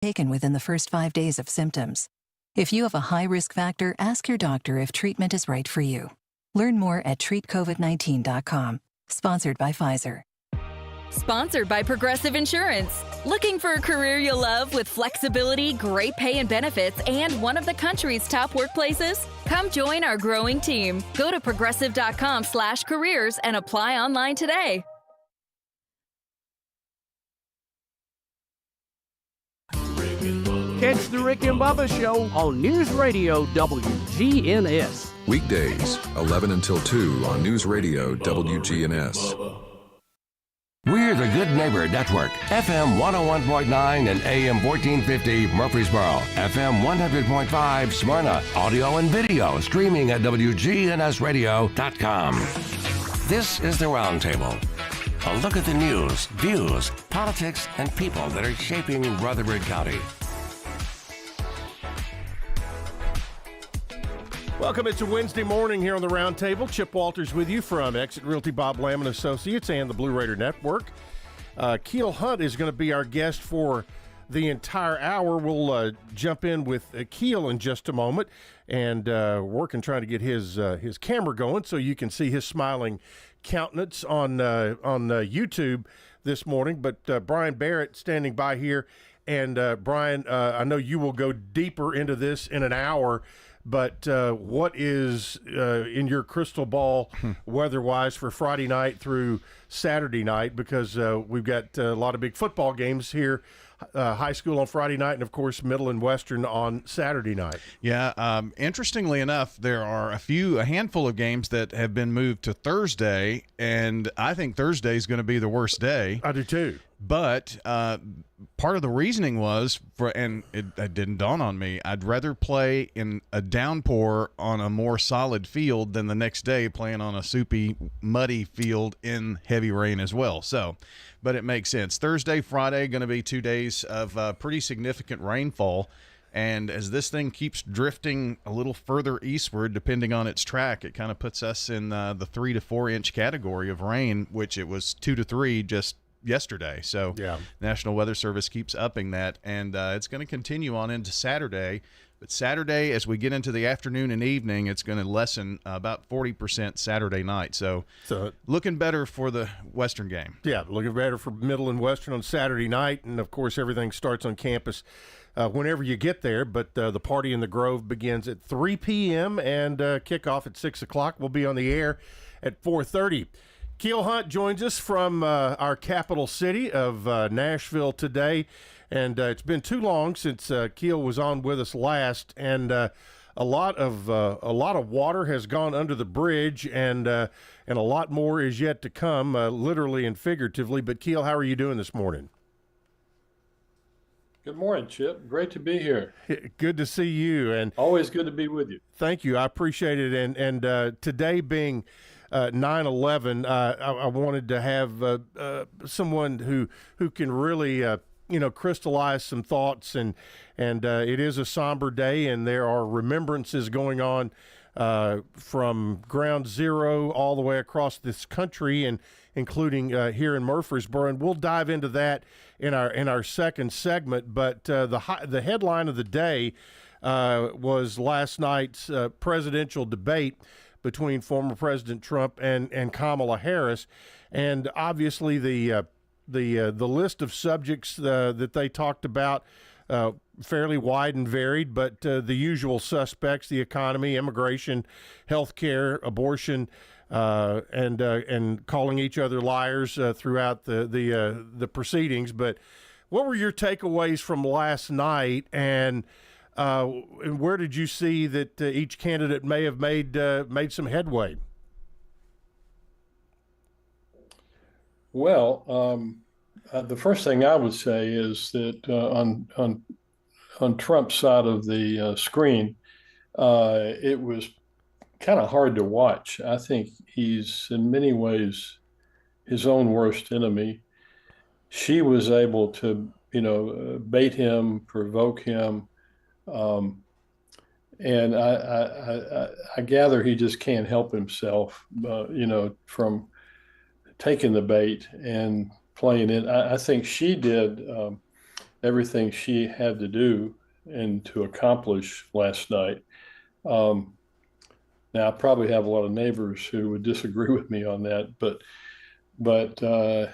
taken within the first 5 days of symptoms. If you have a high risk factor, ask your doctor if treatment is right for you. Learn more at treatcovid19.com. Sponsored by Pfizer. Sponsored by Progressive Insurance. Looking for a career you'll love with flexibility, great pay and benefits, and one of the country's top workplaces? Come join our growing team. Go to progressive.com/careers and apply online today. Catch the Rick and Bubba Show on News Radio WGNS. Weekdays, 11 until 2 on News Radio WGNS. We're the Good Neighbor Network, FM 101.9 and AM 1450 Murfreesboro, FM 100.5 Smyrna, audio and video streaming at wgnsradio.com. This is the Roundtable. A look at the news, views, politics, and people that are shaping Rutherford County. Welcome. It's a Wednesday morning here on the Roundtable. Chip Walters with you from Exit Realty, Bob Lamb & Associates, and the Blue Raider Network. Keel Hunt is going to be our guest for the entire hour. We'll jump in with Keel in just a moment and working trying to get his camera going so you can see his smiling countenance on YouTube this morning. But Brian Barrett standing by here. And Brian, I know you will go deeper into this in an hour. But what is in your crystal ball weather-wise for Friday night through Saturday night? Because we've got a lot of big football games here, high school on Friday night and, of course, middle and western on Saturday night. Yeah, interestingly enough, there are a handful of games that have been moved to Thursday, and I think Thursday is going to be the worst day. I do too. But part of the reasoning was, and it didn't dawn on me, I'd rather play in a downpour on a more solid field than the next day playing on a soupy, muddy field in heavy rain as well. So, but it makes sense. Thursday, Friday, going to be 2 days of pretty significant rainfall. And as this thing keeps drifting a little further eastward, depending on its track, it kind of puts us in the 3 to 4 inch category of rain, which it was 2 to 3 just yesterday. So yeah. National Weather Service keeps upping that, and it's going to continue on into Saturday. But Saturday, as we get into the afternoon and evening, it's going to lessen about 40% Saturday night. So looking better for the Western game. Yeah, looking better for Middle and Western on Saturday night. And, of course, everything starts on campus whenever you get there. But the Party in the Grove begins at 3 p.m. and kickoff at 6 o'clock. We'll be on the air at 4:30. Keel Hunt joins us from our capital city of Nashville today, and it's been too long since Keel was on with us last, and a lot of water has gone under the bridge, and a lot more is yet to come, literally and figuratively. But Keel, how are you doing this morning? Good morning, Chip. Great to be here. Good to see you, and always good to be with you. Thank you. I appreciate it, and today being 9/11, I wanted to have someone who can really crystallize some thoughts, and it is a somber day, and there are remembrances going on from Ground Zero all the way across this country, and including here in Murfreesboro, and we'll dive into that in our second segment. But the headline of the day was last night's presidential debate between former President Trump and Kamala Harris, and obviously the list of subjects that they talked about fairly wide and varied, but the usual suspects: the economy, immigration, health care, abortion, and calling each other liars throughout the proceedings. But what were your takeaways from last night, and where did you see that each candidate may have made some headway? Well, the first thing I would say is that on Trump's side of the screen, it was kind of hard to watch. I think he's in many ways his own worst enemy. She was able to, bait him, provoke him. And I gather he just can't help himself, from taking the bait and playing it. I think she did everything she had to do and to accomplish last night. Now, I probably have a lot of neighbors who would disagree with me on that, but I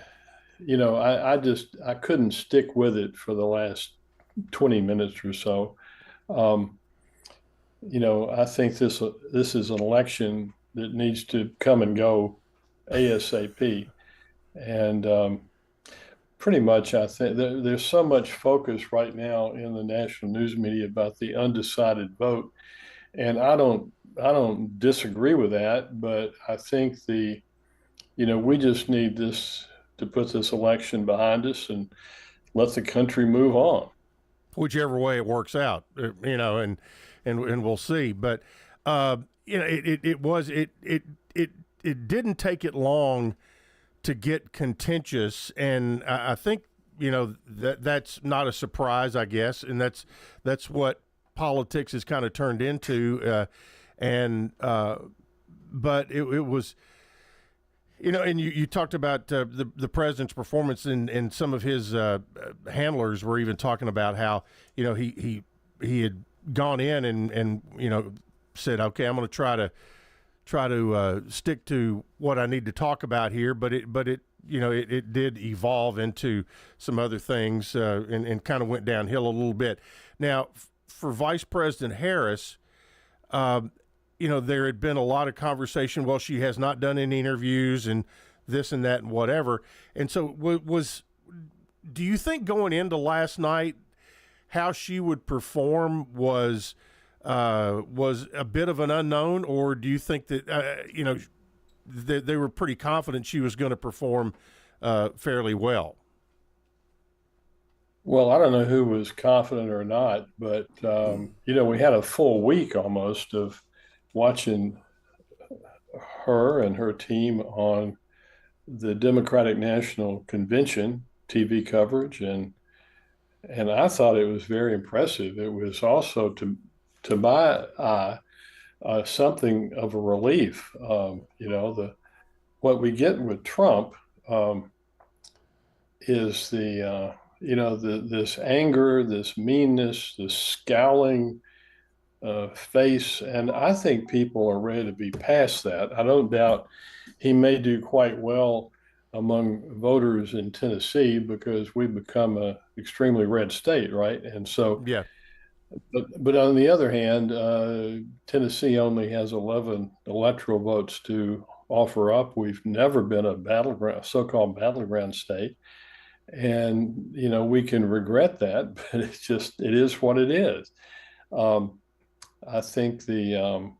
couldn't stick with it for the last 20 minutes or so. I think this is an election that needs to come and go ASAP. And pretty much, I think there's so much focus right now in the national news media about the undecided vote. And I don't disagree with that, but I think we just need to put this election behind us and let the country move on. Whichever way it works out, and we'll see. But it didn't take it long to get contentious, and I think that's not a surprise, I guess, and that's what politics has kind of turned into, but it was. And you talked about the president's performance, and some of his handlers were even talking about how he had gone in and said, okay, I'm going to try to stick to what I need to talk about here, but it did evolve into some other things and kind of went downhill a little bit. Now, for Vice President Harris, there had been a lot of conversation. Well, she has not done any interviews and this and that and whatever. And so do you think going into last night, how she would perform was a bit of an unknown, or do you think that, they were pretty confident she was going to perform fairly well? Well, I don't know who was confident or not, but, we had a full week almost of watching her and her team on the Democratic National Convention TV coverage, and I thought it was very impressive. It was also, to my eye, something of a relief. What we get with Trump is this anger, this meanness, this scowling face, and I think people are ready to be past that. I don't doubt he may do quite well among voters in Tennessee because we've become an extremely red state, right? And so, yeah. But on the other hand, Tennessee only has 11 electoral votes to offer up. We've never been a so-called battleground state, and we can regret that, but it is what it is. I think the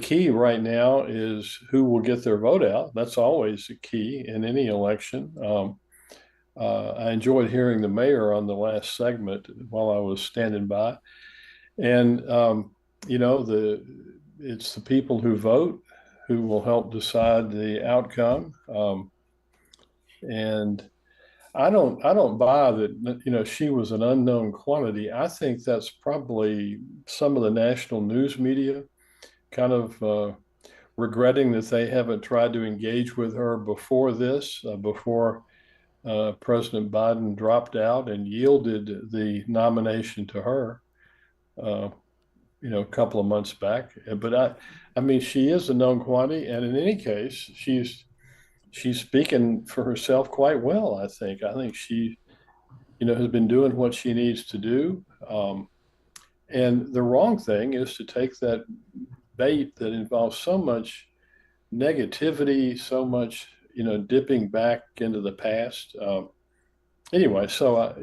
key right now is who will get their vote out. That's always the key in any election. I enjoyed hearing the mayor on the last segment while I was standing by. And, it's the people who vote who will help decide the outcome. And I don't buy that, she was an unknown quantity. I think that's probably some of the national news media kind of regretting that they haven't tried to engage with her before this, before President Biden dropped out and yielded the nomination to her, a couple of months back. But I mean, she is a known quantity, and in any case, she's speaking for herself quite well. I think she, has been doing what she needs to do. And the wrong thing is to take that bait that involves so much negativity, so much, dipping back into the past. Anyway, so,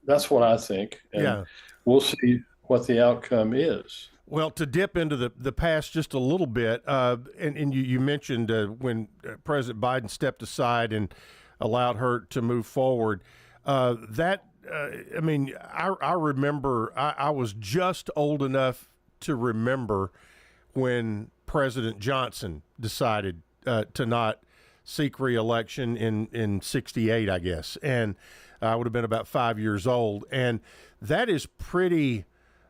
that's what I think. And yeah. We'll see what the outcome is. Well, to dip into the past just a little bit, and you mentioned when President Biden stepped aside and allowed her to move forward, I remember I was just old enough to remember when President Johnson decided to not seek re-election in 68, I guess, and I would have been about 5 years old, and that is pretty.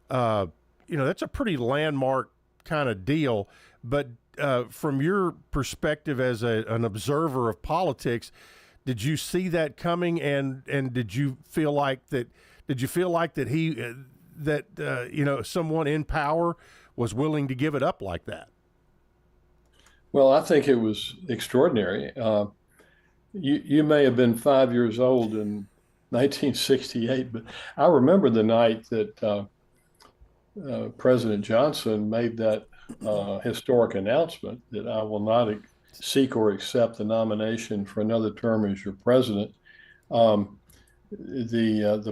That's a pretty landmark kind of deal. But from your perspective as an observer of politics, Did you see that coming, and did you feel like that? Did you feel like that someone in power was willing to give it up like that? Well, I think it was extraordinary. You may have been 5 years old in 1968, but I remember the night that President Johnson made that historic announcement that I will not seek or accept the nomination for another term as your president. The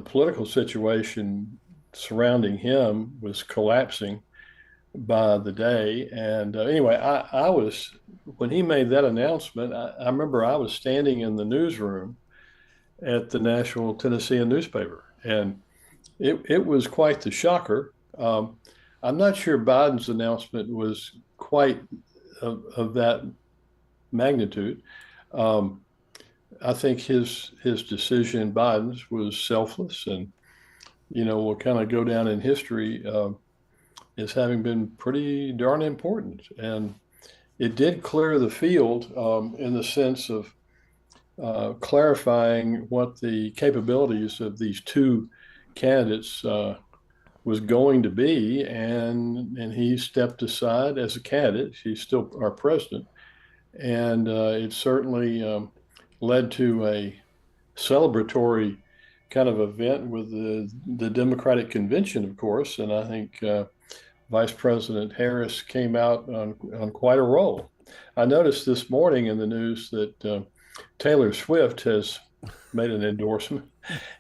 political situation surrounding him was collapsing by the day. And anyway, I was, when he made that announcement, I remember I was standing in the newsroom at the Nashville Tennessean newspaper, and it was quite the shocker. I'm not sure Biden's announcement was quite of that magnitude. I think his decision, Biden's, was selfless, and will kind of go down in history as having been pretty darn important. And it did clear the field in the sense of clarifying what the capabilities of these two candidates was going to be, and he stepped aside as a candidate. He's still our president, and it certainly led to a celebratory kind of event with the Democratic convention, of course, and I think Vice President Harris came out on quite a roll. I noticed this morning in the news that Taylor Swift has made an endorsement,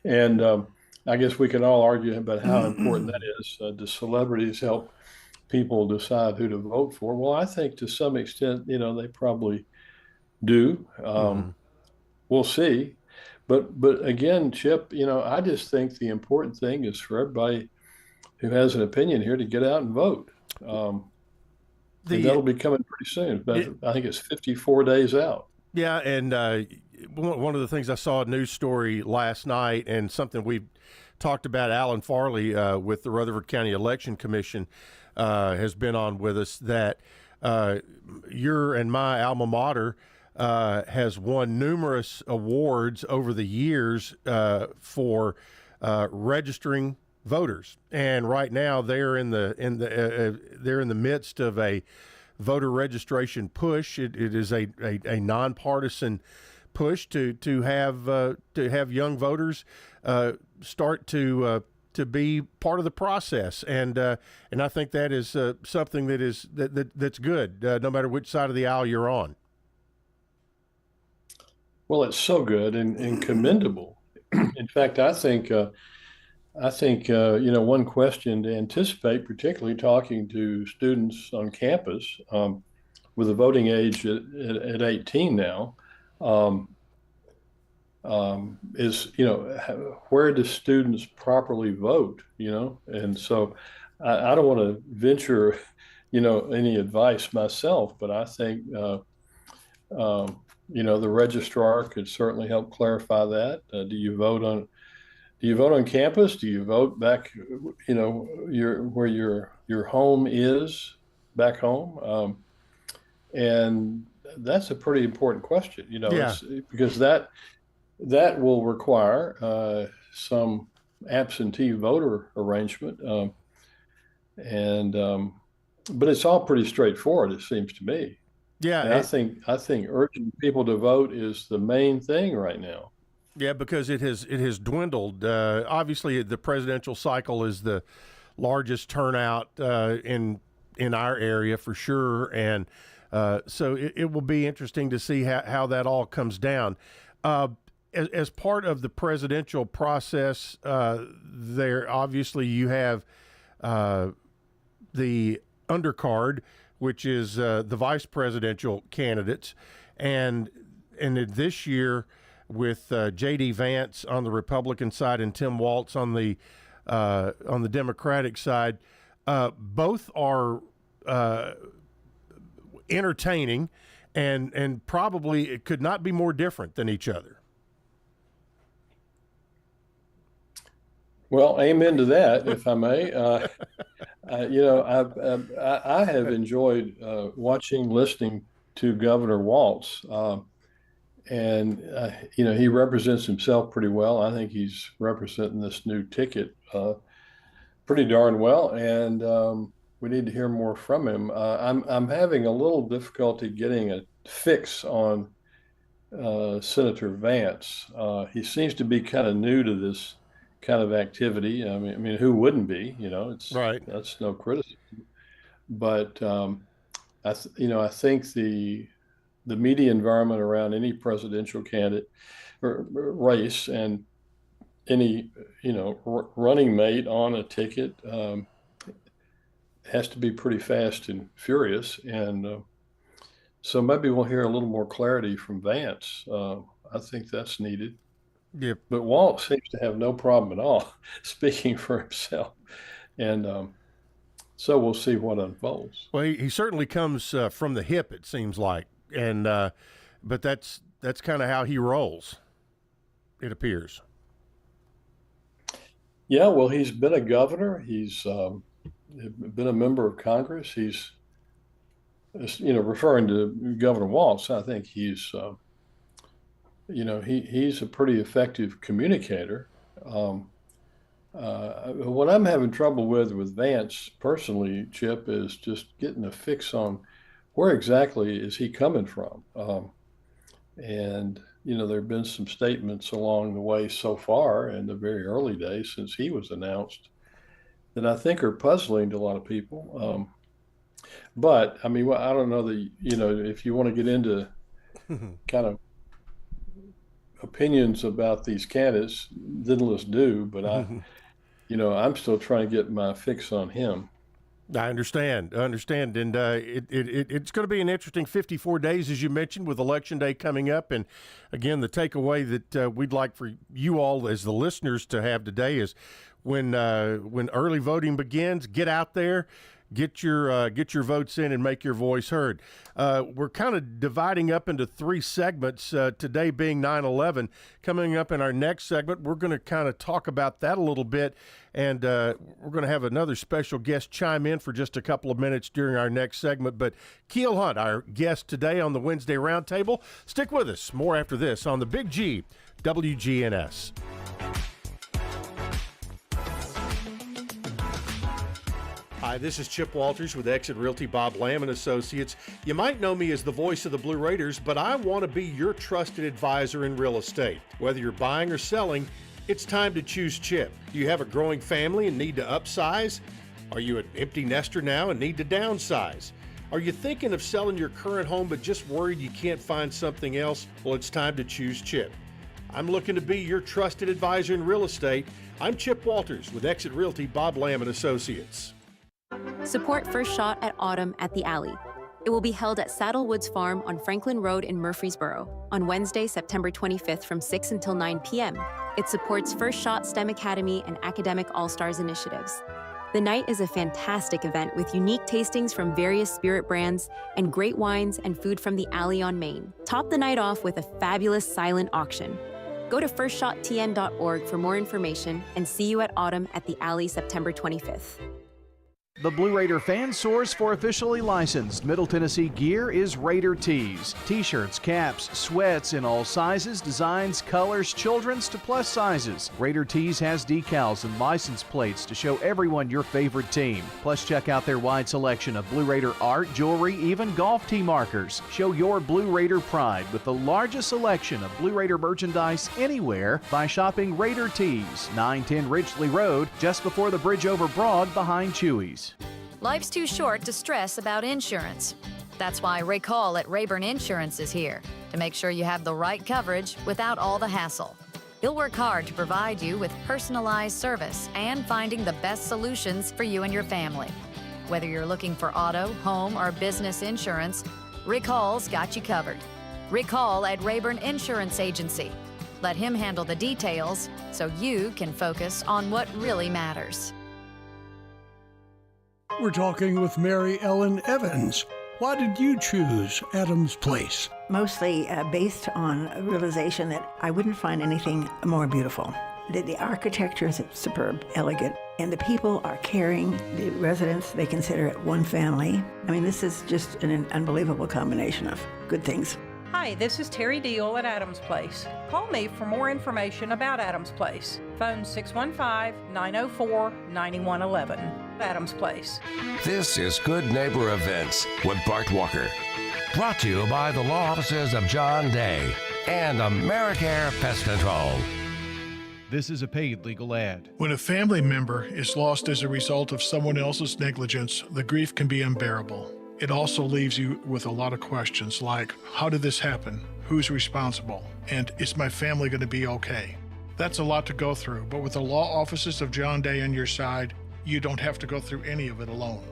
and I guess we can all argue about how important that is. Do celebrities help people decide who to vote for? Well, I think to some extent, they probably do. We'll see. But again, Chip, I just think the important thing is for everybody who has an opinion here to get out and vote. And that'll be coming pretty soon. But I think it's 54 days out. Yeah, and one of the things I saw a news story last night, and something we've talked about, Alan Farley with the Rutherford County Election Commission has been on with us, that your and my alma mater has won numerous awards over the years for registering voters, and right now they're in the midst of a voter registration push. It is a nonpartisan push to have young voters start to be part of the process, and I think that is something that's good, no matter which side of the aisle you're on. Well, it's so good and commendable. In fact, I think one question to anticipate, particularly talking to students on campus with a voting age at 18 now, is where do students properly vote? And so I don't want to venture any advice myself, but I think the registrar could certainly help clarify that. Do you vote on campus? Do you vote back, where your home is back home? And that's a pretty important question, because that will require some absentee voter arrangement. But it's all pretty straightforward, it seems to me. Yeah, and I think urging people to vote is the main thing right now. Yeah, because it has dwindled. Obviously, the presidential cycle is the largest turnout in our area for sure, and so it will be interesting to see how that all comes down. As part of the presidential process, there obviously you have the undercard, which is the vice presidential candidates, and this year with J.D. Vance on the Republican side and Tim Walz on the Democratic side, both are entertaining, and probably it could not be more different than each other. Well, amen to that, if I may. I have enjoyed watching, listening to Governor Walz, And he represents himself pretty well. I think he's representing this new ticket pretty darn well, and we need to hear more from him. I'm having a little difficulty getting a fix on Senator Vance. He seems to be kind of new to this kind of activity. I mean, who wouldn't be? It's right. That's no criticism. But I think the media environment around any presidential candidate or race and any running mate on a ticket has to be pretty fast and furious, and so maybe we'll hear a little more clarity from Vance. I think that's needed. Yep. But Walt seems to have no problem at all speaking for himself, and so we'll see what unfolds. Well, he certainly comes from the hip, it seems like, and but that's kind of how he rolls, it appears. Yeah, well, he's been a governor. He's been a member of Congress. He's, referring to Governor Walz, I think he's, he's a pretty effective communicator. What I'm having trouble with Vance personally, Chip, is just getting a fix on where exactly is he coming from. And there have been some statements along the way so far in the very early days since he was announced that I think are puzzling to a lot of people. But I mean, I don't know that, if you want to get into kind of opinions about these candidates, then let's do. But I'm still trying to get my fix on him. I understand, and it's going to be an interesting 54 days, as you mentioned, with Election Day coming up. And again, the takeaway that we'd like for you all as the listeners to have today is when early voting begins, get out there, get your votes in, and make your voice heard. We're kind of dividing up into three segments, today being 9/11. Coming up in our next segment, we're going to kind of talk about that a little bit, and we're going to have another special guest chime in for just a couple of minutes during our next segment. But Keel Hunt, our guest today on the Wednesday Roundtable. Stick with us. More after this on the Big G, WGNS. Hi, this is Chip Walters with Exit Realty Bob Lamb & Associates. You might know me as the voice of the Blue Raiders, but I want to be your trusted advisor in real estate. Whether you're buying or selling, it's time to choose Chip. Do you have a growing family and need to upsize? Are you an empty nester now and need to downsize? Are you thinking of selling your current home but just worried you can't find something else? Well, it's time to choose Chip. I'm looking to be your trusted advisor in real estate. I'm Chip Walters with Exit Realty Bob Lamb & Associates. Support First Shot at Autumn at the Alley. It will be held at Saddle Woods Farm on Franklin Road in Murfreesboro on Wednesday, September 25th from 6 until 9 p.m. It supports First Shot STEM Academy and Academic All-Stars initiatives. The night is a fantastic event with unique tastings from various spirit brands and great wines and food from the Alley on Main. Top the night off with a fabulous silent auction. Go to firstshottn.org for more information and see you at Autumn at the Alley September 25th. The Blue Raider fan source for officially licensed Middle Tennessee gear is Raider Tees. T-shirts, caps, sweats in all sizes, designs, colors, children's to plus sizes. Raider Tees has decals and license plates to show everyone your favorite team. Plus, check out their wide selection of Blue Raider art, jewelry, even golf tee markers. Show your Blue Raider pride with the largest selection of Blue Raider merchandise anywhere by shopping Raider Tees, 910 Ridgely Road, just before the bridge over Broad behind Chewy's. Life's too short to stress about insurance. That's why Ray Call at Rayburn Insurance is here to make sure you have the right coverage without all the hassle. He'll work hard to provide you with personalized service and finding the best solutions for you and your family. Whether you're looking for auto, home, or business insurance, Rick Hall's got you covered. Rick Hall at Rayburn Insurance Agency. Let him handle the details so you can focus on what really matters. We're talking with Mary Ellen Evans. Why did you choose Adams Place? Mostly based on a realization that I wouldn't find anything more beautiful. The architecture is superb, elegant, and the people are caring. The residents, they consider it one family. I mean, this is just an unbelievable combination of good things. Hi, this is Terry Deal at Adams Place. Call me for more information about Adams Place. Phone 615-904-9111. Adams Place. This is Good Neighbor Events with Bart Walker. Brought to you by the law offices of John Day and AmeriCare Pest Control. This is a paid legal ad. When a family member is lost as a result of someone else's negligence, the grief can be unbearable. It also leaves you with a lot of questions like, how did this happen? Who's responsible? And is my family going to be okay? That's a lot to go through, but with the law offices of John Day on your side, you don't have to go through any of it alone.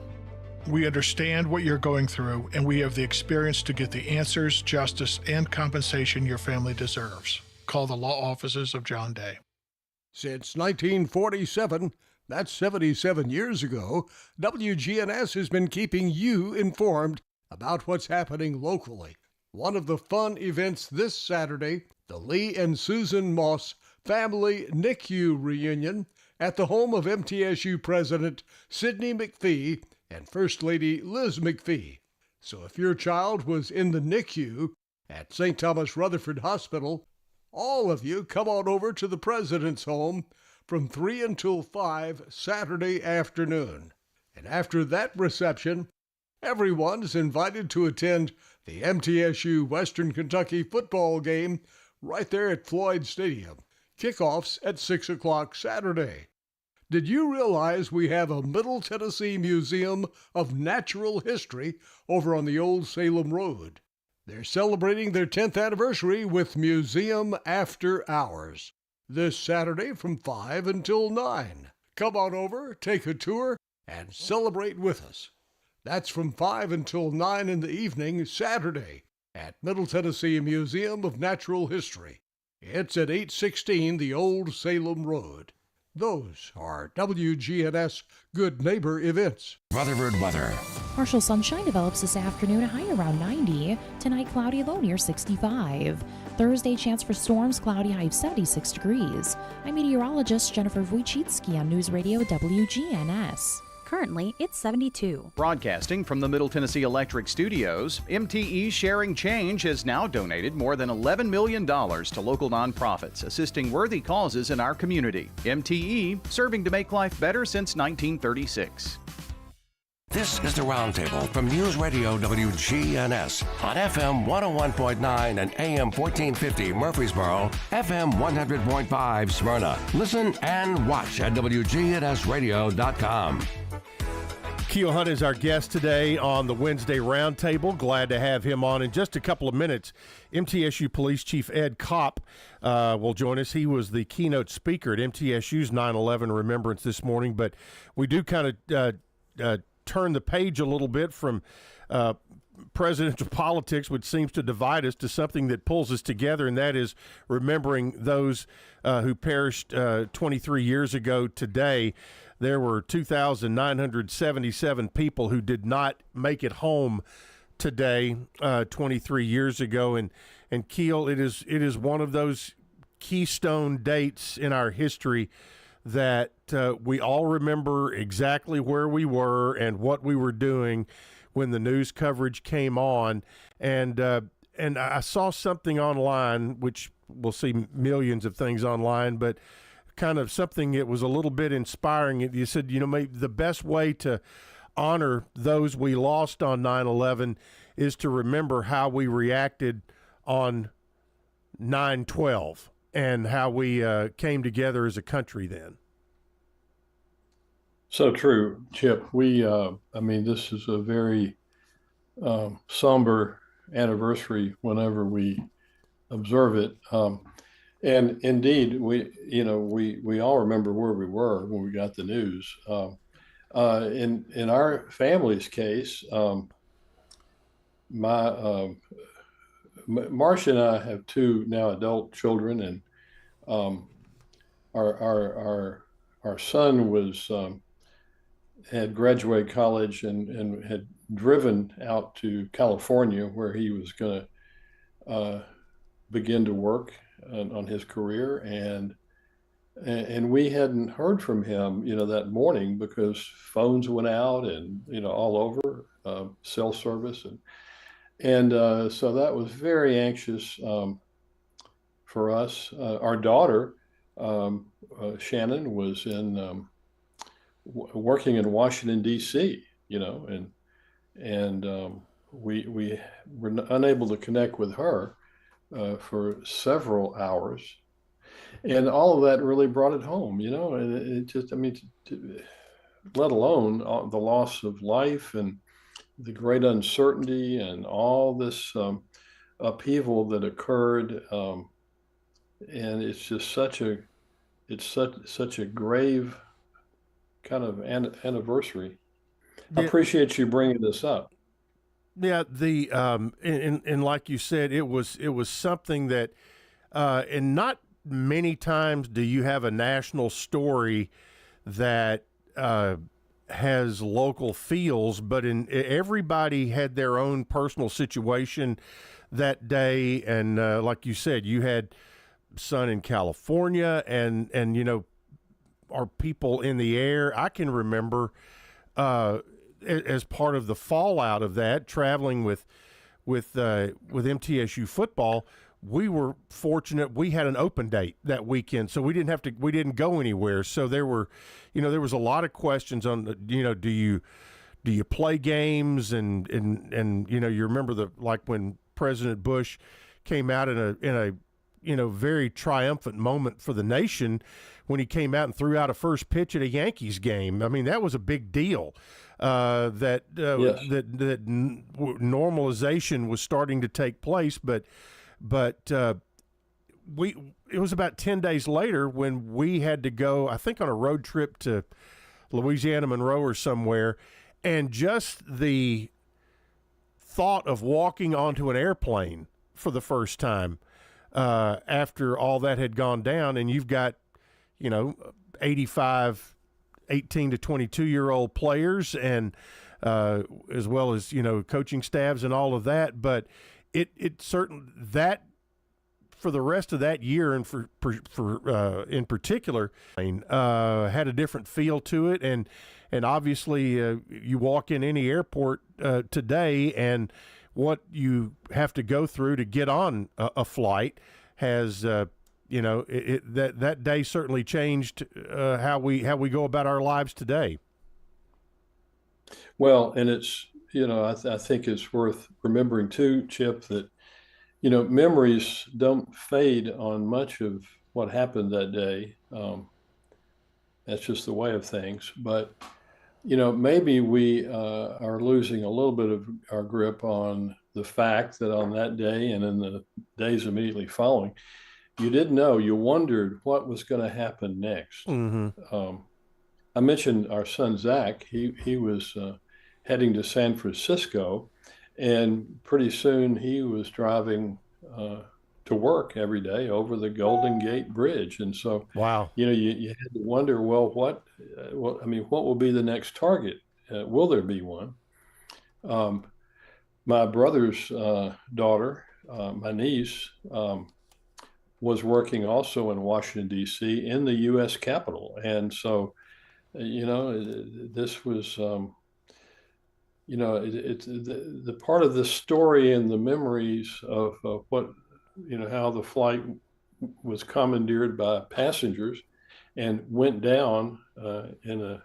We understand what you're going through, and we have the experience to get the answers, justice, and compensation your family deserves. Call the law offices of John Day. Since 1947, that's 77 years ago, WGNS has been keeping you informed about what's happening locally. One of the fun events this Saturday, the Lee and Susan Moss Family NICU Reunion at the home of MTSU President Sidney McPhee and First Lady Liz McPhee. So if your child was in the NICU at St. Thomas Rutherford Hospital, all of you come on over to the President's home from 3 until 5 Saturday afternoon. And after that reception, everyone's invited to attend the MTSU Western Kentucky football game right there at Floyd Stadium. Kickoffs at 6 o'clock Saturday. Did you realize we have a Middle Tennessee Museum of Natural History over on the Old Salem Road? They're celebrating their 10th anniversary with Museum After Hours this Saturday from 5 until 9. Come on over, take a tour, and celebrate with us. That's from 5 until 9 in the evening Saturday at Middle Tennessee Museum of Natural History. It's at 816 the Old Salem Road. Those are WGNS Good Neighbor events. Rutherford weather. Partial sunshine develops this afternoon, a high around 90. Tonight, cloudy, low near 65. Thursday, chance for storms, cloudy, high of 76 degrees. I'm meteorologist Jennifer Wojcicki on News Radio WGNS. Currently, it's 72. Broadcasting from the Middle Tennessee Electric Studios, MTE Sharing Change has now donated more than $11 million to local nonprofits, assisting worthy causes in our community. MTE, serving to make life better since 1936. This is the Roundtable from News Radio WGNS on FM 101.9 and AM 1450 Murfreesboro, FM 100.5 Smyrna. Listen and watch at wgnsradio.com. Keel Hunt is our guest today on the Wednesday Roundtable. Glad to have him on in just a couple of minutes. MTSU Police Chief Ed Kopp will join us. He was the keynote speaker at MTSU's 9/11 Remembrance this morning, but we do kind of turn the page a little bit from presidential politics, which seems to divide us, to something that pulls us together, and that is remembering those who perished 23 years ago today. There were 2,977 people who did not make it home today, 23 years ago. And Keel, it is one of those keystone dates in our history that we all remember exactly where we were and what we were doing when the news coverage came on. And I saw something online, which we'll see millions of things online, but kind of something that was a little bit inspiring. You said, maybe the best way to honor those we lost on 9/11 is to remember how we reacted on 9/12 and how we came together as a country then. So true, Chip. This is a very somber anniversary whenever we observe it. And indeed, we all remember where we were when we got the news. In our family's case, Marcia and I have two now adult children, and our son had graduated college and had driven out to California, where he was going to begin to work on his career, and we hadn't heard from him, that morning, because phones went out and all over, cell service, And so that was very anxious for us. Our daughter, Shannon, was working in Washington, D.C., and we were unable to connect with her for several hours. And all of that really brought it home, and it just, let alone the loss of life and the great uncertainty and all this upheaval that occurred. And it's just such a grave kind of anniversary. I appreciate you bringing this up. Yeah, and like you said, it was something that, and not many times do you have a national story that has local feels, but everybody had their own personal situation that day, and like you said, you had son in California, and our people in the air. I can remember as part of the fallout of that, traveling with MTSU football. We were fortunate we had an open date that weekend, so we didn't go anywhere. So there was a lot of questions on do you play games, and you remember when President Bush came out in a very triumphant moment for the nation when he came out and threw out a first pitch at a Yankees game. I mean, that was a big deal. Yes. that normalization was starting to take place, but it was about 10 days later when we had to go, I think, on a road trip to Louisiana Monroe or somewhere, and just the thought of walking onto an airplane for the first time after all that had gone down, and you've got 85 18 to 22-year-old players, and as well as coaching staffs and all of that, but it certainly, that for the rest of that year, and for in particular, had a different feel to it, and obviously you walk in any airport today, and what you have to go through to get on a flight has that day certainly changed how we go about our lives today. Well, and it's I think it's worth remembering too, Chip, that memories don't fade on much of what happened that day. That's just the way of things. But maybe we are losing a little bit of our grip on the fact that on that day and in the days immediately following, you didn't know. You wondered what was going to happen next. Mm-hmm. I mentioned our son Zach. He was heading to San Francisco, and pretty soon he was driving to work every day over the Golden Gate Bridge. And so, wow, you had to wonder, well, what will be the next target? Will there be one? My brother's daughter, my niece, was working also in Washington, D.C. in the U.S. Capitol. And so, this was, it's the part of the story and the memories of what, how the flight was commandeered by passengers and went down in a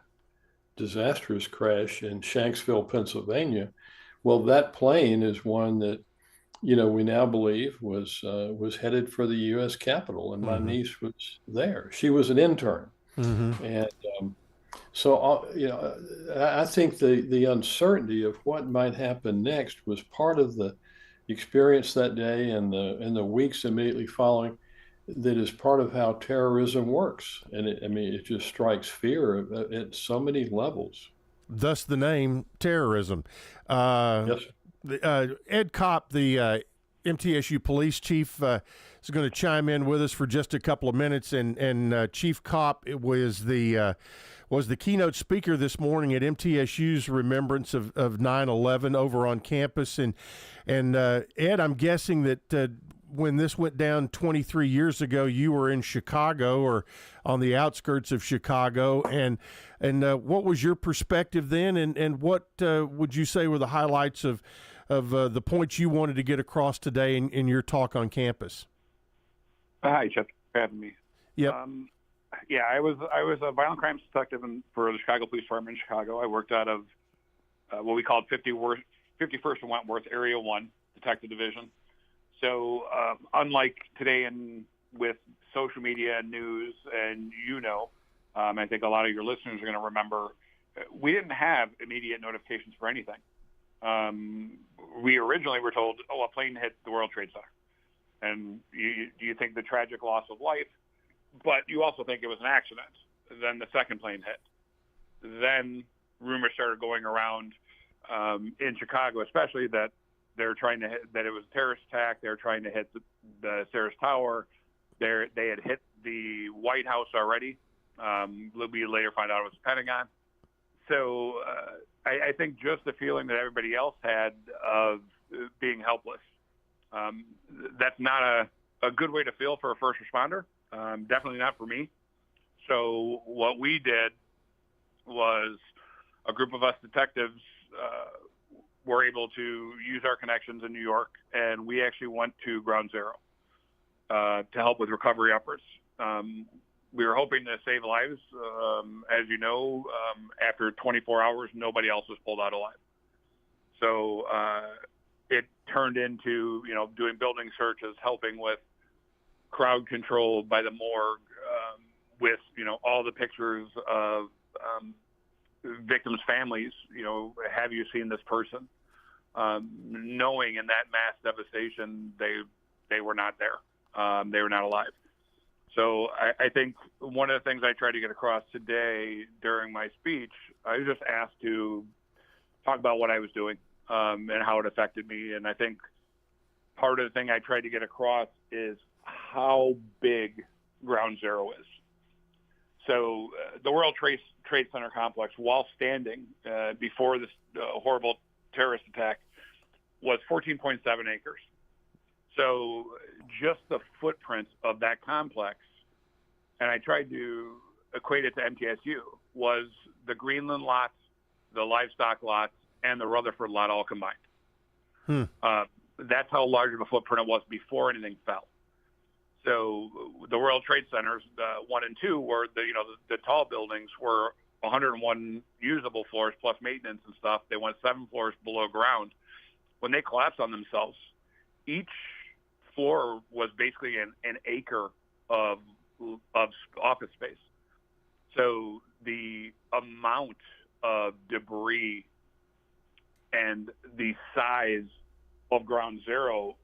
disastrous crash in Shanksville, Pennsylvania. Well, that plane is one that, we now believe was headed for the U.S. Capitol, and my mm-hmm. niece was there. She was an intern. Mm-hmm. And so, I think the uncertainty of what might happen next was part of the experience that day and the weeks immediately following. That is part of how terrorism works, and it just strikes fear at so many levels. Thus, the name terrorism. Yes. Ed Kopp, the MTSU police chief, is going to chime in with us for just a couple of minutes, and Chief Kopp was the keynote speaker this morning at MTSU's remembrance of 9/11 over on campus, and Ed, I'm guessing that when this went down 23 years ago, you were in Chicago or on the outskirts of Chicago, and what was your perspective then, and what would you say were the highlights of the points you wanted to get across today in your talk on campus. Hi, Jeff, for having me. Yep. Yeah, I was a violent crimes detective for the Chicago Police Department in Chicago. I worked out of what we called 51st and Wentworth Area 1 Detective Division. So unlike today and with social media and news, and I think a lot of your listeners are going to remember, we didn't have immediate notifications for anything. We originally were told, a plane hit the World Trade Center. And you think the tragic loss of life, but you also think it was an accident. Then the second plane hit. Then rumors started going around in Chicago, especially that they're trying to hit, that it was a terrorist attack. They were trying to hit the Sears Tower. They had hit the White House already. We later find out it was the Pentagon. So I think just the feeling that everybody else had of being helpless, that's not a good way to feel for a first responder. Definitely not for me. So what we did was a group of us detectives were able to use our connections in New York, and we actually went to Ground Zero to help with recovery efforts. We were hoping to save lives. As you know, after 24 hours, nobody else was pulled out alive. So it turned into, doing building searches, helping with crowd control by the morgue, with, all the pictures of victims' families. Have you seen this person? Knowing in that mass devastation, they were not there. They were not alive. So I think one of the things I tried to get across today during my speech, I was just asked to talk about what I was doing and how it affected me. And I think part of the thing I tried to get across is how big Ground Zero is. So the World Trade Center complex, while standing before this horrible terrorist attack, was 14.7 acres. So just the footprint of that complex, and I tried to equate it to MTSU, was the Greenland lots, the livestock lots, and the Rutherford lot all combined. That's how large of a footprint it was before anything fell. So the World Trade Centers, 1 and 2, were the tall buildings were 101 usable floors plus maintenance and stuff. They went 7 floors below ground. When they collapsed on themselves, each floor was basically an acre of office space. So the amount of debris and the size of Ground Zero,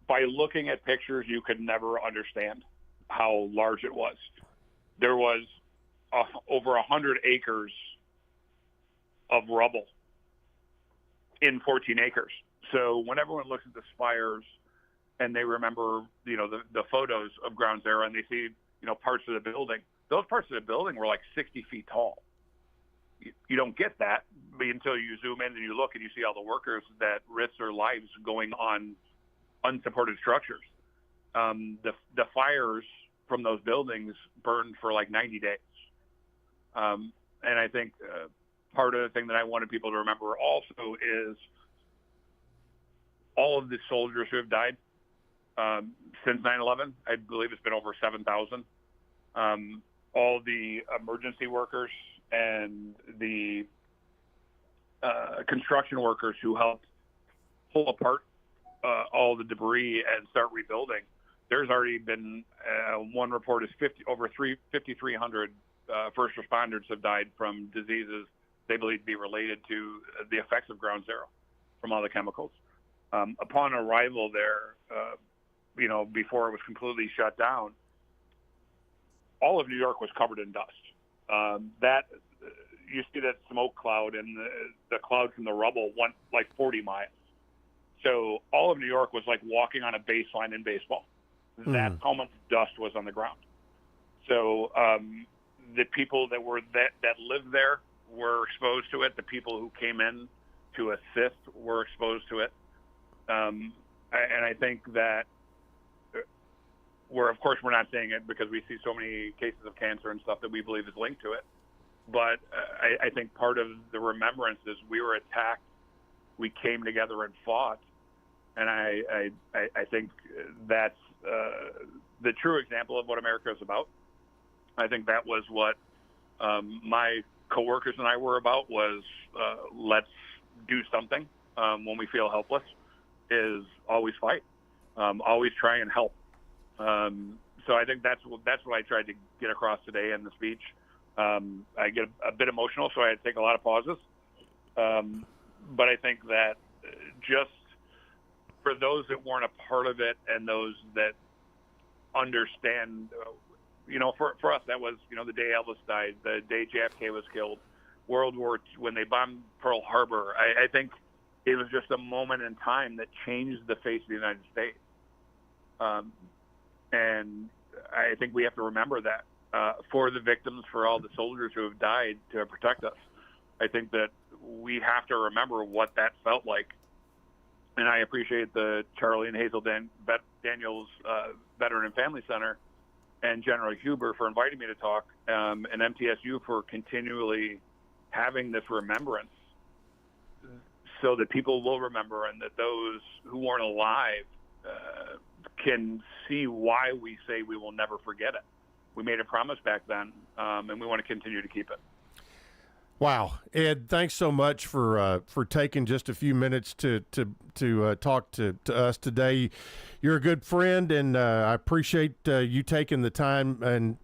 by looking at pictures, you could never understand how large it was. There was over 100 acres of rubble in 14 acres. So when everyone looks at the spires and they remember, the photos of Ground Zero, and they see, parts of the building, those parts of the building were like 60 feet tall. You don't get that until you zoom in and you look and you see all the workers that risk their lives going on unsupported structures. The fires from those buildings burned for like 90 days. And I think part of the thing that I wanted people to remember also is all of the soldiers who have died since 9/11. I believe it's been over 7,000. All the emergency workers and the construction workers who helped pull apart all the debris and start rebuilding. There's already been one report is 5,300 first responders have died from diseases they believe to be related to the effects of Ground Zero from all the chemicals. Upon arrival there, before it was completely shut down, all of New York was covered in dust. That you see that smoke cloud, and the cloud from the rubble went like 40 miles. So all of New York was like walking on a baseline in baseball. That's how much dust was on the ground. So the people that lived there were exposed to it. The people who came in to assist were exposed to it. And I think that of course, we're not saying it because we see so many cases of cancer and stuff that we believe is linked to it. But I think part of the remembrance is we were attacked we came together and fought. And I think that's the true example of what America is about. I think that was what my coworkers and I were about, was let's do something when we feel helpless, is always fight, always try and help. So I think that's what I tried to get across today in the speech. I get a bit emotional, so I had to take a lot of pauses. But I think that just for those that weren't a part of it and those that understand, for us, that was, the day Elvis died, the day JFK was killed, World War II, when they bombed Pearl Harbor. I think it was just a moment in time that changed the face of the United States. And I think we have to remember that for the victims, for all the soldiers who have died to protect us. I think that we have to remember what that felt like. And I appreciate the Charlie and Hazel Daniels Veteran and Family Center and General Huber for inviting me to talk, and MTSU for continually having this remembrance so that people will remember, and that those who weren't alive can see why we say we will never forget it. We made a promise back then, and we want to continue to keep it. Wow, Ed, thanks so much for taking just a few minutes to talk to us today. You're a good friend, and I appreciate you taking the time and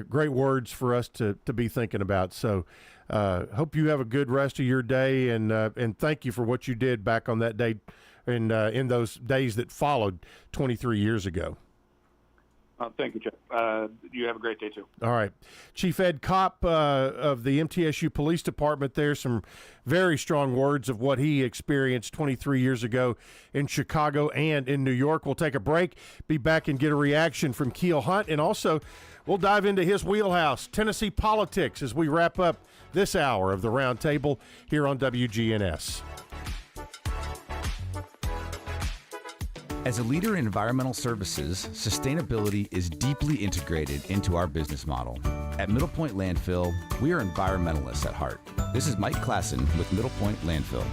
great words for us to be thinking about. So hope you have a good rest of your day, and thank you for what you did back on that day and in those days that followed 23 years ago. Thank you, Jeff. You have a great day, too. All right. Chief Ed Kopp of the MTSU Police Department there, some very strong words of what he experienced 23 years ago in Chicago and in New York. We'll take a break, be back and get a reaction from Keel Hunt, and also we'll dive into his wheelhouse, Tennessee politics, as we wrap up this hour of the Roundtable here on WGNS. As a leader in environmental services, sustainability is deeply integrated into our business model. At Middle Point Landfill, we are environmentalists at heart. This is Mike Klassen with Middle Point Landfill.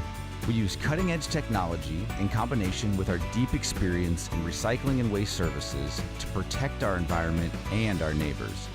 We use cutting-edge technology in combination with our deep experience in recycling and waste services to protect our environment and our neighbors.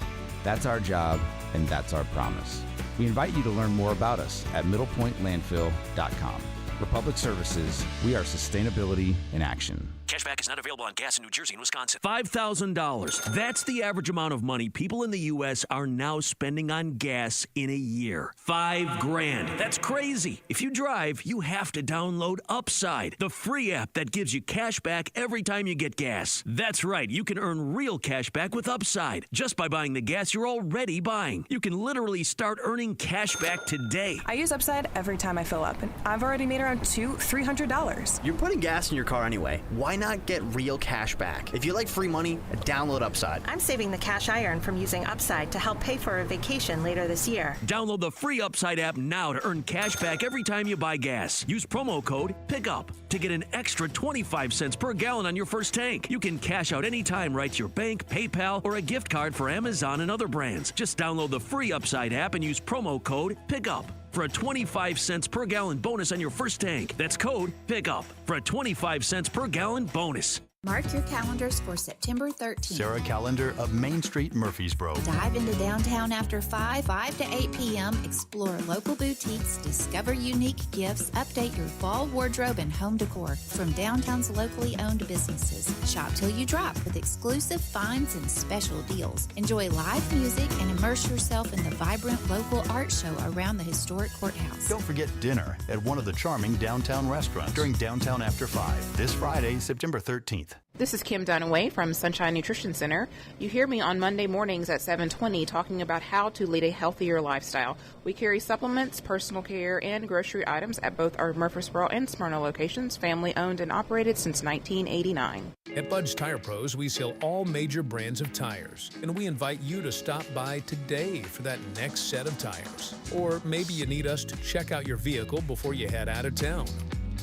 That's our job, and that's our promise. We invite you to learn more about us at middlepointlandfill.com. Republic Services, we are sustainability in action. Cashback is not available on gas in New Jersey and Wisconsin. $5,000. That's the average amount of money people in the U.S. are now spending on gas in a year. $5,000. That's crazy. If you drive, you have to download Upside, the free app that gives you cash back every time you get gas. That's right. You can earn real cash back with Upside just by buying the gas you're already buying. You can literally start earning cash back today. I use Upside every time I fill up, and I've already made around $300. You're putting gas in your car anyway. Why not get real cash back? If you like free money, download Upside. I'm saving the cash I earn from using Upside to help pay for a vacation later this year. Download the free Upside app now to earn cash back every time you buy gas. Use promo code PICKUP to get an extra 25 cents per gallon on your first tank. You can cash out anytime right to your bank, PayPal, or a gift card for Amazon and other brands. Just download the free Upside app and use promo code PICKUP for a 25 cents per gallon bonus on your first tank. That's code PICKUP for a 25 cents per gallon bonus. Mark your calendars for September 13th. Sarah Callender of Main Street, Murfreesboro. Dive into downtown after 5 to 8 p.m. Explore local boutiques, discover unique gifts, update your fall wardrobe and home decor from downtown's locally owned businesses. Shop till you drop with exclusive finds and special deals. Enjoy live music and immerse yourself in the vibrant local art show around the historic courthouse. Don't forget dinner at one of the charming downtown restaurants during Downtown After 5 this Friday, September 13th. This is Kim Dunaway from Sunshine Nutrition Center. You hear me on Monday mornings at 7:20 talking about how to lead a healthier lifestyle. We carry supplements, personal care, and grocery items at both our Murfreesboro and Smyrna locations, family owned and operated since 1989. At Bud's Tire Pros, we sell all major brands of tires, and we invite you to stop by today for that next set of tires. Or maybe you need us to check out your vehicle before you head out of town.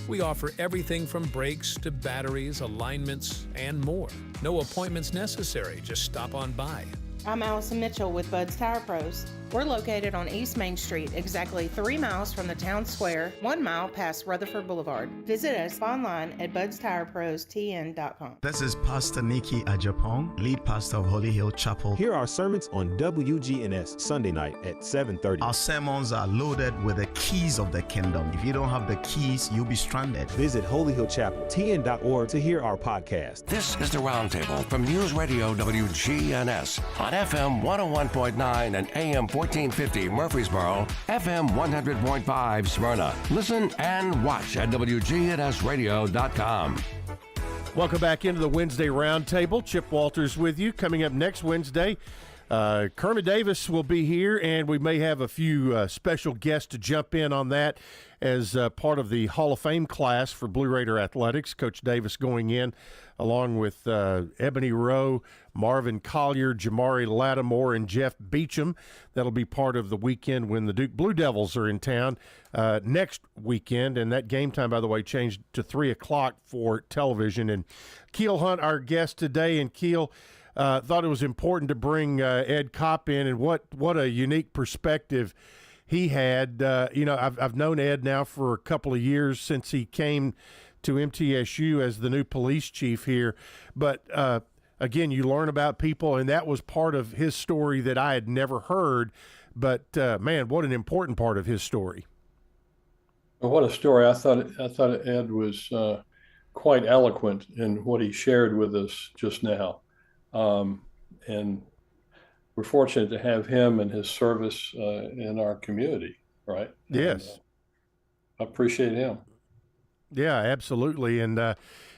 We offer everything from brakes to batteries, alignments, and more. No appointments necessary. Just stop on by. I'm Allison Mitchell with Bud's Tire Pros. We're located on East Main Street, exactly 3 miles from the town square, 1 mile past Rutherford Boulevard. Visit us online at budstireprostn.com. This is Pastor Nikki Ajapong, lead pastor of Holy Hill Chapel. Here are sermons on WGNS Sunday night at 7:30. Our sermons are loaded with the keys of the kingdom. If you don't have the keys, you'll be stranded. Visit Holy Hill Chapel, tn.org to hear our podcast. This is the Roundtable from News Radio WGNS on FM 101.9 and AM 1450 Murfreesboro, FM 100.5 Smyrna. Listen and watch at wgnsradio.com. Welcome back into the Wednesday Roundtable. Chip Walters with you. Coming up next Wednesday, Kermit Davis will be here, and we may have a few special guests to jump in on that as part of the Hall of Fame class for Blue Raider Athletics. Coach Davis going in along with Ebony Rowe, Marvin Collier, Jamari Lattimore, and Jeff Beecham. That'll be part of the weekend when the Duke Blue Devils are in town next weekend. And that game time, by the way, changed to 3 o'clock for television. And Keel Hunt, our guest today, and Keel, thought it was important to bring Ed Kopp in, and what a unique perspective he had. I've known Ed now for a couple of years since he came to MTSU as the new police chief here. But again, you learn about people, and that was part of his story that I had never heard. But man, what an important part of his story. Well, what a story. I thought Ed was quite eloquent in what he shared with us just now. And we're fortunate to have him and his service in our community, right? Yes. I appreciate him. Yeah, absolutely. And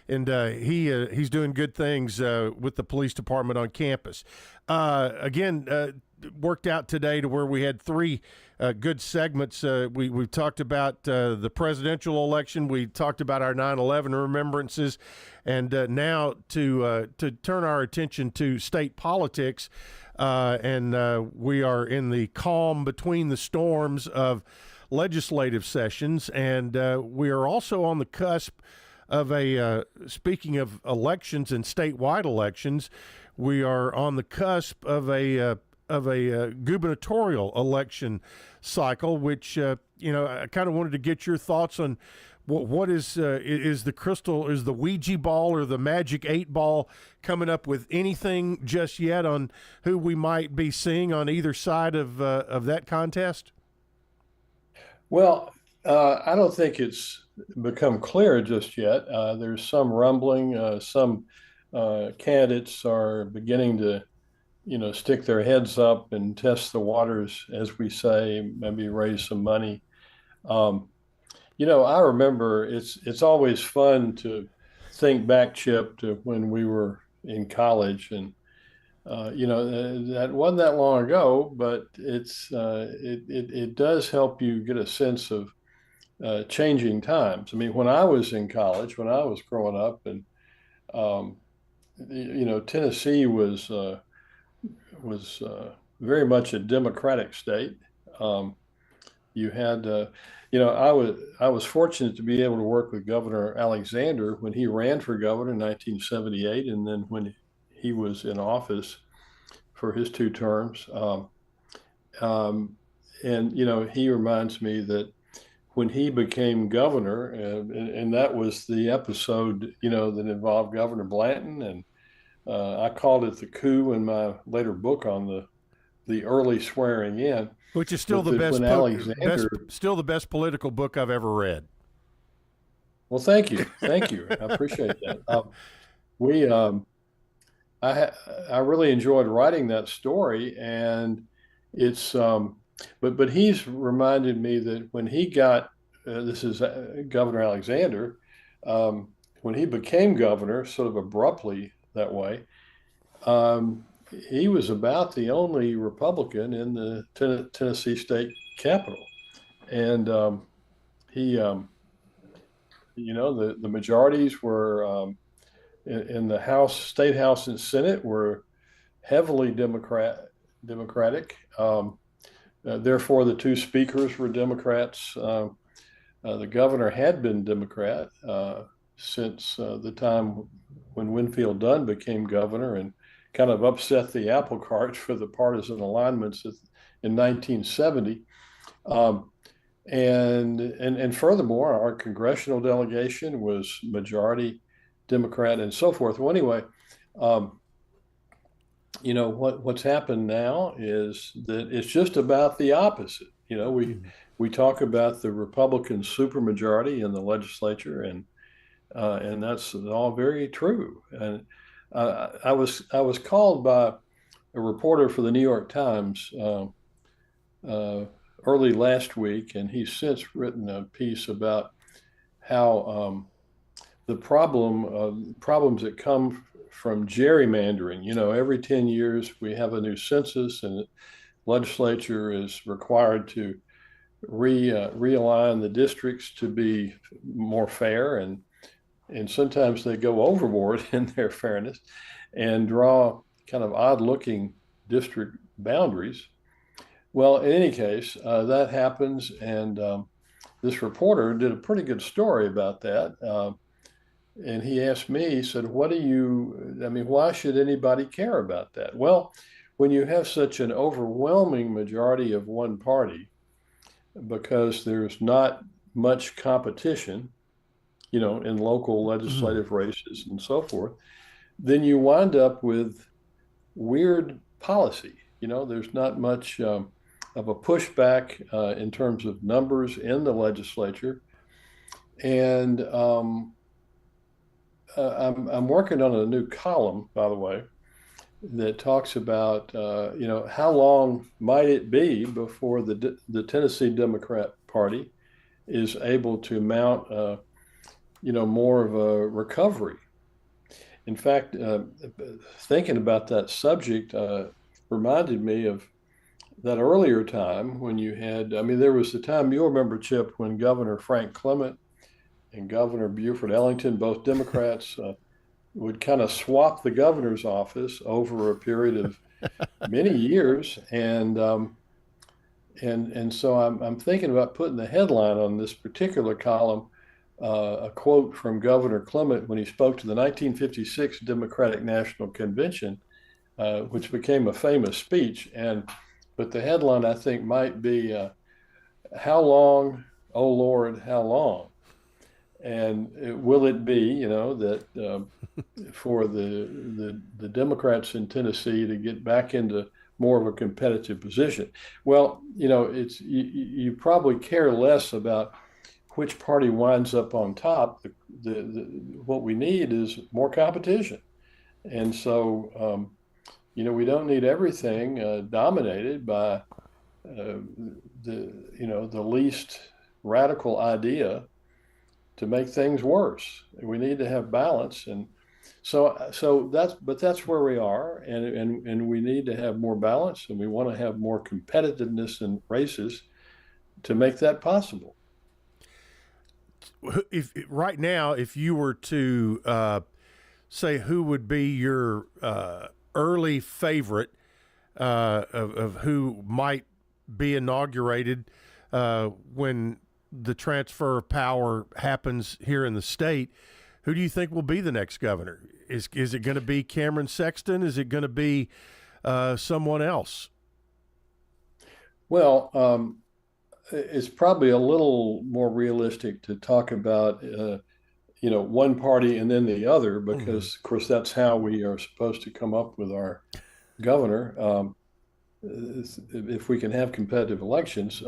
he's doing good things with the police department on campus. Worked out today to where we had 3 good segments. We've talked about the presidential election. We talked about our 9/11 remembrances. And now to turn our attention to state politics. We are in the calm between the storms of legislative sessions, and we are also on the cusp of speaking of elections and statewide elections, we are on the cusp of a gubernatorial election cycle, which I kind of wanted to get your thoughts on what is the Ouija ball or the magic 8 ball coming up with anything just yet on who we might be seeing on either side of that contest? Well, I don't think it's become clear just yet. There's some rumbling. Some candidates are beginning to, stick their heads up and test the waters, as we say, maybe raise some money. I remember it's always fun to think back, Chip, to when we were in college, and that wasn't that long ago, but it does help you get a sense of changing times. I mean, when I was in college, when I was growing up, and Tennessee was very much a Democratic state. You had, I was fortunate to be able to work with Governor Alexander when he ran for governor in 1978, and then when he was in office for his 2 terms. He reminds me that when he became governor, and that was the episode, that involved Governor Blanton, and I called it the coup in my later book on the early swearing in. Which is still the best political book I've ever read. Well, thank you. I appreciate that. I really enjoyed writing that story, and it's but he's reminded me that when he got this is Governor Alexander, when he became governor, sort of abruptly that way, he was about the only Republican in the Tennessee state capitol, and the majorities were in the state house and Senate were heavily Democratic. Therefore, the 2 speakers were Democrats. The governor had been Democrat since the time when Winfield Dunn became governor, and kind of upset the apple cart for the partisan alignments in 1970. And furthermore, our congressional delegation was majority Democrat and so forth. Well, anyway, what's happened now is that it's just about the opposite. We talk about the Republican supermajority in the legislature, and that's all very true. And I was called by a reporter for the New York Times early last week, and he's since written a piece about how the problems that come from gerrymandering. Every 10 years we have a new census, and the legislature is required to realign the districts to be more fair, and sometimes they go overboard in their fairness and draw kind of odd-looking district boundaries. Well, in any case, that happens, and this reporter did a pretty good story about that. And he asked me, he said, why should anybody care about that? Well, when you have such an overwhelming majority of one party, because there's not much competition, in local legislative races and so forth, then you wind up with weird policy. There's not much of a pushback in terms of numbers in the legislature. And I'm working on a new column, by the way, that talks about, how long might it be before the Tennessee Democrat Party is able to mount, more of a recovery. In fact, thinking about that subject reminded me of that earlier time when you had, there was the time, you'll remember, Chip, when Governor Frank Clement and Governor Buford Ellington, both Democrats, would kind of swap the governor's office over a period of many years. And so I'm thinking about putting the headline on this particular column, a quote from Governor Clement when he spoke to the 1956 Democratic National Convention, which became a famous speech. But the headline, I think, might be, "How long, oh Lord, how long?" And will it be, that for the Democrats in Tennessee to get back into more of a competitive position? Well, it's you probably care less about which party winds up on top. What we need is more competition, and so we don't need everything dominated by the least radical idea to make things worse. We need to have balance, and so that's where we are, and we need to have more balance, and we want to have more competitiveness in races to make that possible. If right now, if you were to say who would be your early favorite of who might be inaugurated when the transfer of power happens here in the state, who do you think will be the next governor? Is it going to be Cameron Sexton? Is it going to be someone else? Well, it's probably a little more realistic to talk about, one party and then the other, because of course that's how we are supposed to come up with our governor. If we can have competitive elections.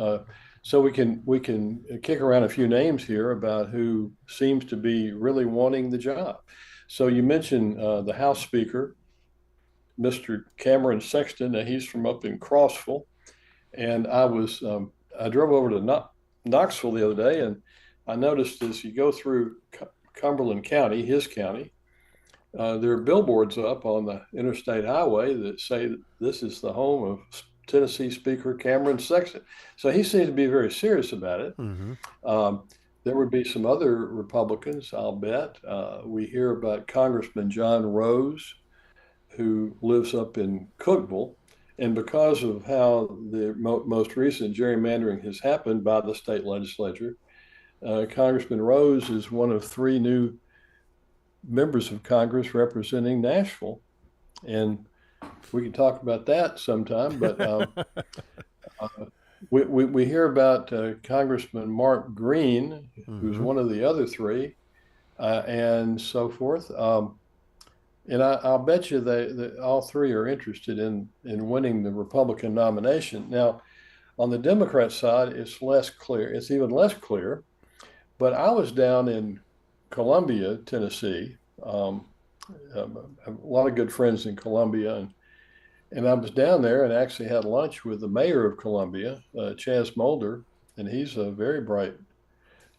So we can kick around a few names here about who seems to be really wanting the job. So you mentioned the House Speaker, Mr. Cameron Sexton. He's from up in Crossville, and I drove over to Knoxville the other day, and I noticed as you go through Cumberland County, his county, there are billboards up on the interstate highway that say that this is the home of Tennessee Speaker Cameron Sexton. So he seems to be very serious about it. There would be some other Republicans, I'll bet. We hear about Congressman John Rose, who lives up in Cookeville. And because of how the most recent gerrymandering has happened by the state legislature, Congressman Rose is one of 3 new members of Congress representing Nashville. And we can talk about that sometime, but We hear about Congressman Mark Green, who's one of the other three, and so forth. And I'll bet you that all three are interested in winning the Republican nomination. Now, on the Democrat side, it's less clear. It's even less clear. But I was down in Columbia, Tennessee. I have a lot of good friends in Columbia, and I was down there and actually had lunch with the mayor of Columbia, Chaz Mulder, and he's a very bright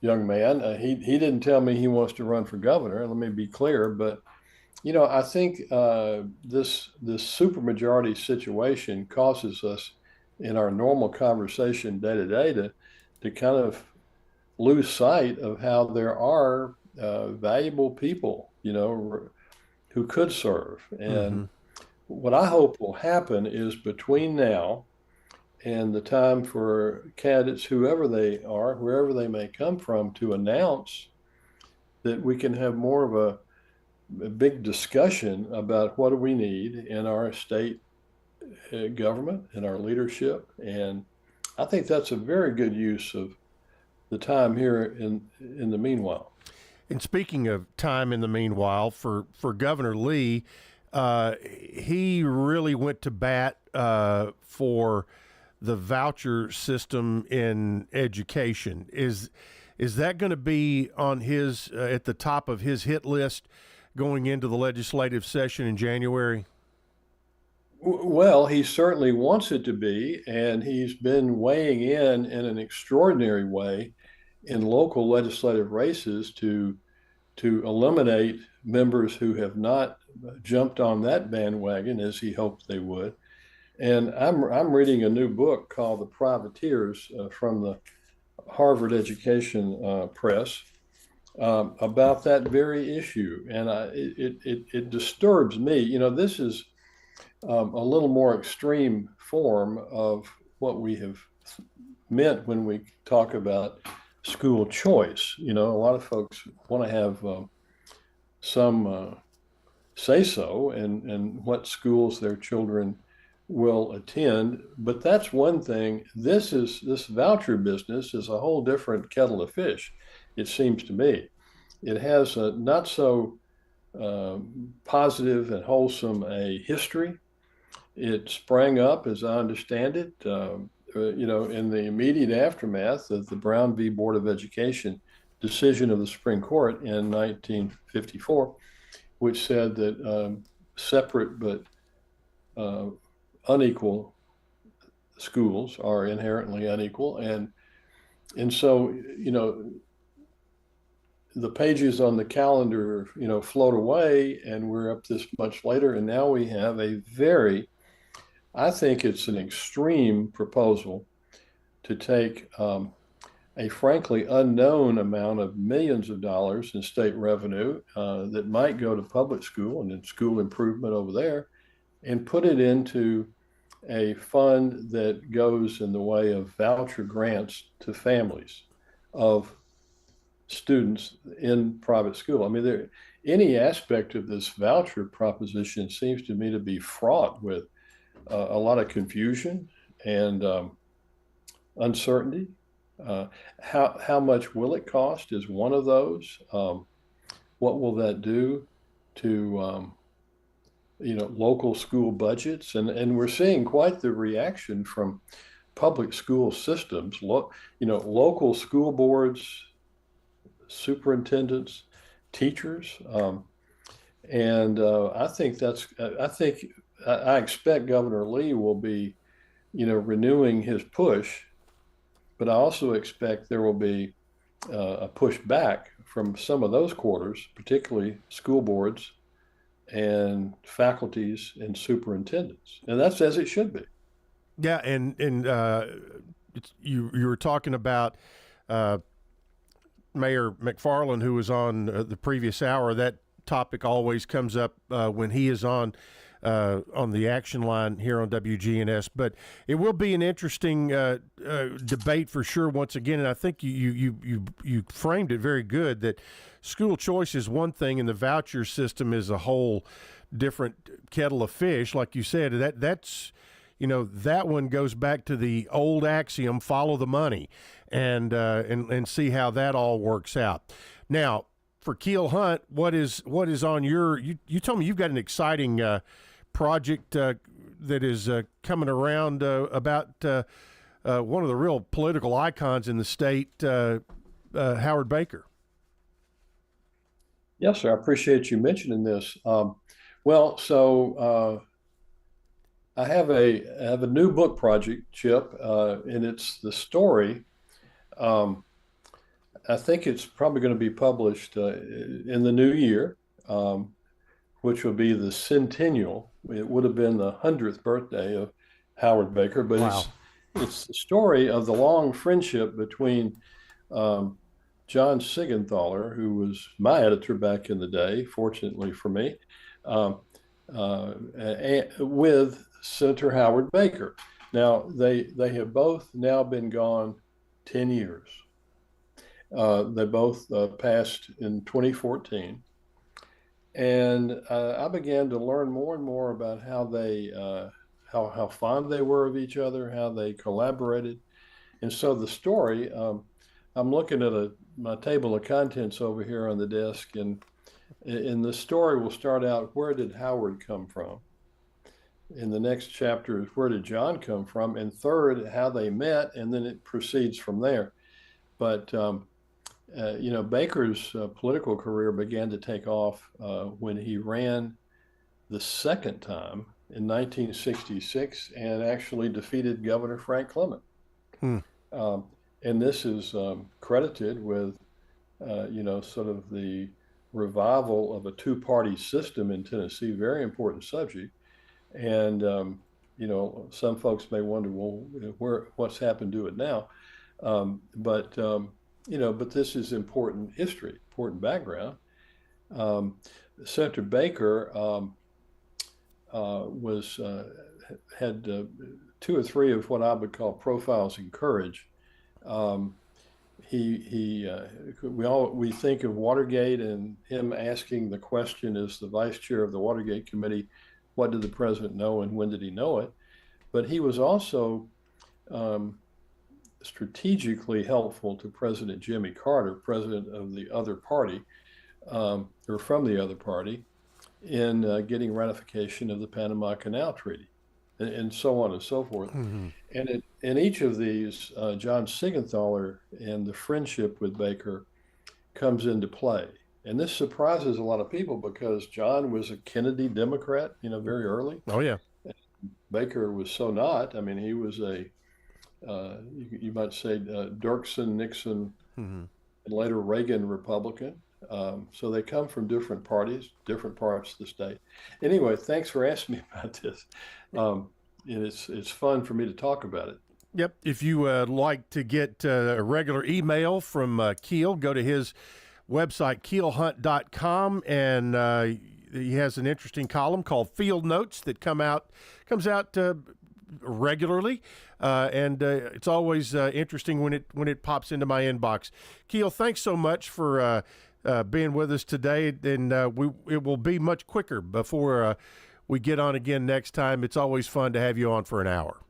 young man. He didn't tell me he wants to run for governor. Let me be clear, but I think this supermajority situation causes us in our normal conversation day to day to kind of lose sight of how there are valuable people, who could serve. And what I hope will happen is between now and the time for candidates, whoever they are, wherever they may come from, to announce that we can have more of a big discussion about what do we need in our state government and our leadership. And I think that's a very good use of the time here in the meanwhile. And speaking of time in the meanwhile, for Governor Lee, he really went to bat for the voucher system in education. Is that going to be on his at the top of his hit list going into the legislative session in January? Well, he certainly wants it to be, and he's been weighing in an extraordinary way in local legislative races to eliminate members who have not jumped on that bandwagon as he hoped they would. And I'm reading a new book called The Privateers from the Harvard Education Press about that very issue. And it disturbs me. This is a little more extreme form of what we have meant when we talk about school choice. A lot of folks want to have some say-so in what schools their children will attend, but that's one thing. This voucher business is a whole different kettle of fish, it seems to me. It has a not so positive and wholesome a history. It sprang up, as I understand it, in the immediate aftermath of the Brown v. Board of Education decision of the Supreme Court in 1954, which said that separate but unequal schools are inherently unequal. And so, the pages on the calendar, float away, and we're up this much later. And now we have I think it's an extreme proposal to take a frankly unknown amount of millions of dollars in state revenue that might go to public school and in school improvement over there, and put it into a fund that goes in the way of voucher grants to families of students in private school. I mean, any aspect of this voucher proposition seems to me to be fraught with a lot of confusion and uncertainty. How much will it cost is one of those. What will that do to local school budgets? And we're seeing quite the reaction from public school systems. Local school boards, superintendents, teachers, and I expect Governor Lee will be, renewing his push, but I also expect there will be a push back from some of those quarters, particularly school boards and faculties and superintendents, and that's as it should be. Yeah, and you were talking about Mayor McFarland, who was on the previous hour. That topic always comes up when he is on the action line here on WGNS. But it will be an interesting debate for sure. Once again, and I think you framed it very good, that school choice is one thing, and the voucher system is a whole different kettle of fish. Like you said, that's that one goes back to the old axiom, follow the money, and see how that all works out. Now, for Keel Hunt, what is on your? You told me you've got an exciting project that is coming around about one of the real political icons in the state, Howard Baker. Yes, sir. I appreciate you mentioning this. I have a new book project, Chip, and it's the story. I think it's probably going to be published in the new year, which will be the centennial. It would have been the 100th birthday of Howard Baker, but wow. It's the story of the long friendship between John Siegenthaler, who was my editor back in the day, fortunately for me, with Senator Howard Baker. Now, they have both now been gone 10 years. They both passed in 2014. And I began to learn more and more about how they, how fond they were of each other, how they collaborated. And so the story, I'm looking at my table of contents over here on the desk, and the story will start out, where did Howard come from? In the next chapter is, where did John come from? And third, how they met, and then it proceeds from there. But, Baker's political career began to take off when he ran the second time in 1966 and actually defeated Governor Frank Clement. And this is credited with, sort of the revival of a two-party system in Tennessee, very important subject. And, some folks may wonder, well, what's happened to it now? But this is important history, important background. Senator Baker had two or three of what I would call profiles in courage. We think of Watergate and him asking the question as the vice chair of the Watergate Committee, what did the president know and when did he know it? But he was also strategically helpful to President Jimmy Carter, president of the other party, or from the other party, in getting ratification of the Panama Canal Treaty, and so on and so forth. Mm-hmm. And in each of these, John Siegenthaler and the friendship with Baker comes into play. And this surprises a lot of people because John was a Kennedy Democrat, very early. Oh, yeah. Baker was so not. I mean, he was you might say, Dirksen, Nixon, and later Reagan Republican. So they come from different parties, different parts of the state. Anyway, thanks for asking me about this. And it's fun for me to talk about it. Yep. If you like to get a regular email from Keel, go to his website, keelhunt.com, and he has an interesting column called Field Notes that comes out regularly, and it's always interesting when it pops into my inbox. Keel, thanks so much for being with us today, and it will be much quicker before we get on again next time. It's always fun to have you on for an hour.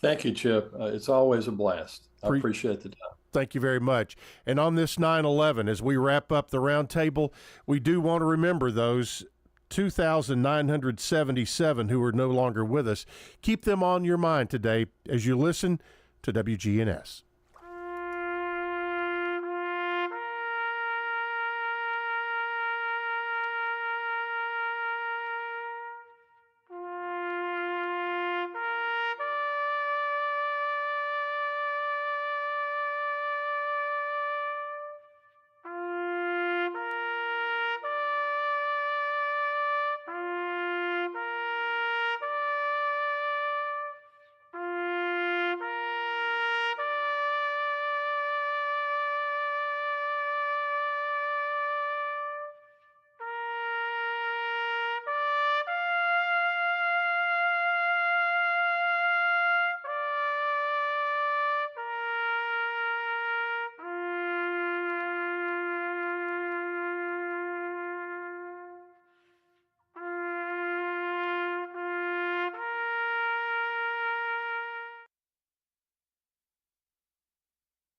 Thank you, Chip. It's always a blast. I appreciate the time. Thank you very much. And on this 9/11, as we wrap up the roundtable, we do want to remember those 2,977 who are no longer with us. Keep them on your mind today as you listen to WGNS.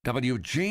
WGNS